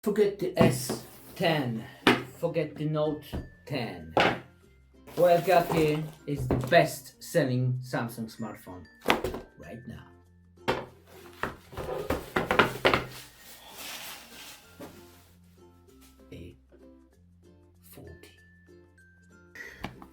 Forget the S10, forget the Note 10. What I've got here is the best selling Samsung smartphone right now. A40.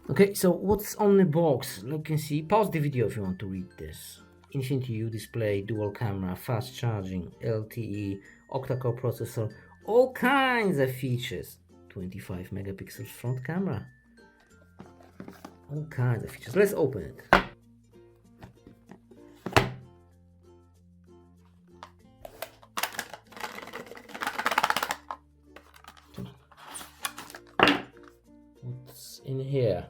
Okay, so what's on the box? You can see, pause the video if you want to read this. Infinity U display, dual camera, fast charging, LTE, octa-core processor, all kinds of features. 25 megapixels front camera. All kinds of features. Let's open it. What's in here?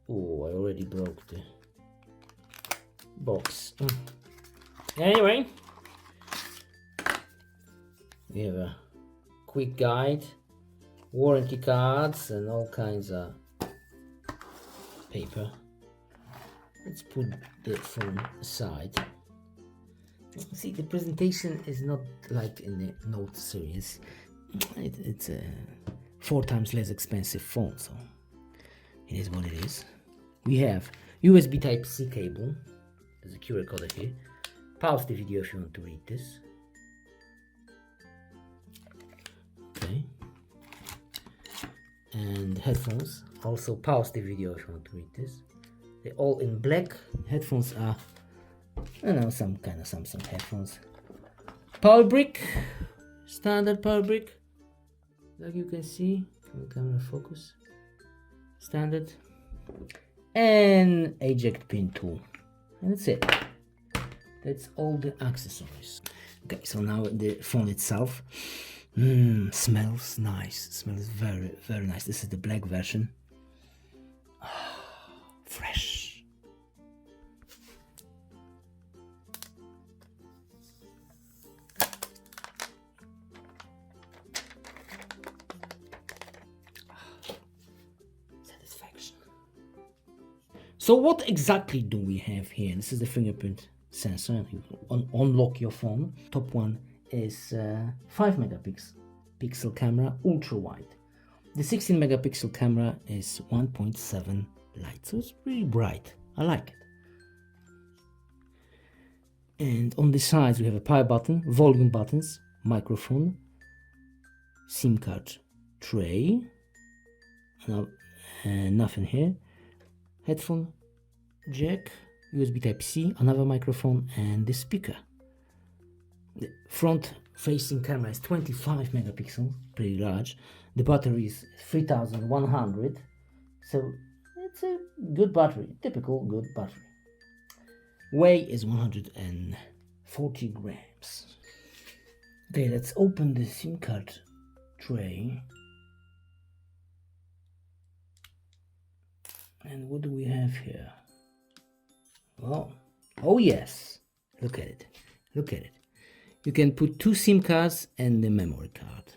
Oh, I already broke the box. Anyway, we have a quick guide, warranty cards, and all kinds of paper. Let's put the phone aside. See, the presentation is not like in the Note series. It's a 4 times less expensive phone, so it is what it is. We have USB Type-C cable. There's a QR code here. Pause the video if you want to read this. Okay. And headphones. Also pause the video if you want to read this. They're all in black. Headphones are, I don't know, some kind of Samsung headphones. Power brick. Standard power brick. Like you can see. Can the camera focus? Standard. And eject pin tool. And that's it. That's all the accessories. Okay, so now the phone itself. Smells nice. Smells very, very nice. This is the black version. Fresh. Satisfaction. So what exactly do we have here? This is the fingerprint sensor. You unlock your phone. Top one is 5 megapixel camera, ultra wide. The 16 megapixel camera is 1.7 light, so it's really bright. I like it. And on the sides we have a power button, volume buttons, microphone, SIM card tray. Now nothing here. Headphone jack, USB Type-C, another microphone, and the speaker. The front facing camera is 25 megapixels, pretty large. The battery is 3100, so it's a good battery, typical good battery. Weight is 140 grams. Okay, let's open the SIM card tray. And what do we have here? Oh yes, look at it, look at it. You can put 2 SIM cards and the memory card.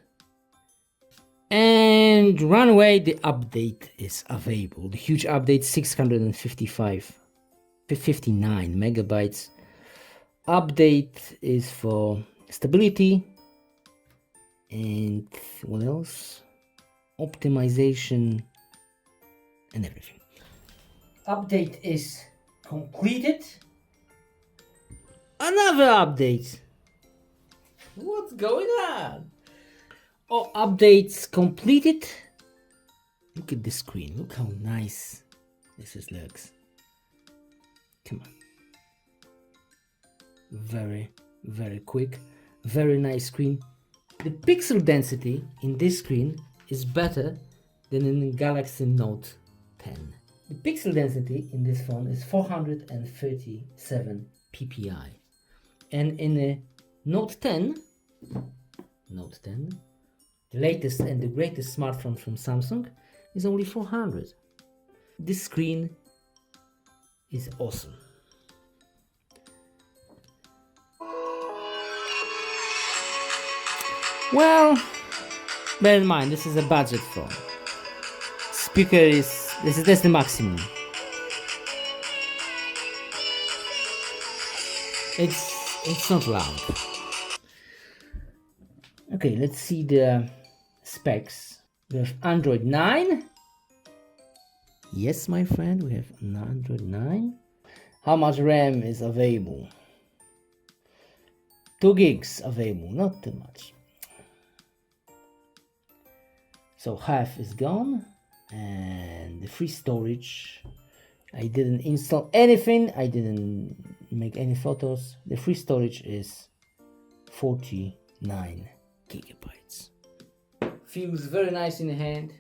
And run away, the update is available. The huge update, 659 megabytes. Update is for stability. And what else? Optimization and everything. Update is completed. Another update. What's going on? Oh, updates completed. Look at the screen. Look how nice this looks. Come on. Very, very quick. Very nice screen. The pixel density in this screen is better than in the Galaxy Note 10. The pixel density in this phone is 437 ppi. And in the Note 10, the latest and the greatest smartphone from Samsung, is only 400. This screen is awesome. Well, bear in mind, this is a budget phone. Speaker is, that's the maximum. It's not loud. Okay, let's see the specs. We have Android 9. Yes, my friend, we have an Android 9. How much RAM is available? 2 gigs available, not too much. So half is gone, and the free storage, I didn't install anything, I didn't make any photos. The free storage is 49 gigabytes. Feels very nice in the hand.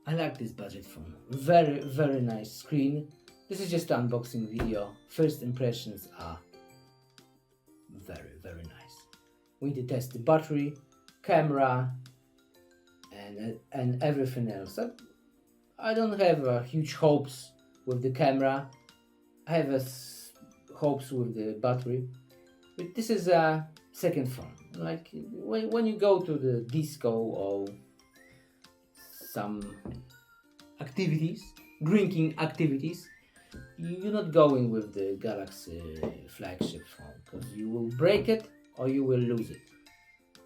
I like this budget phone. Very nice screen. This is just an unboxing video. First impressions are very nice. We need to test the battery, camera, and everything else. I don't have huge hopes with the camera. I have hopes with the battery. But this is a second phone. Like when you go to the disco or some activities, drinking activities, you're not going with the Galaxy flagship phone because you will break it or you will lose it.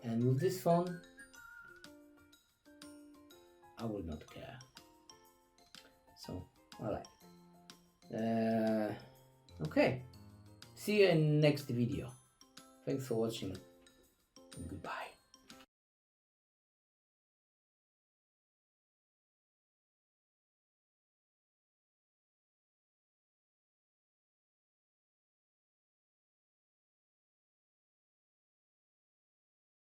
And with this phone, I will not care. So I like it. Okay, see you in next video. Thanks for watching. Goodbye.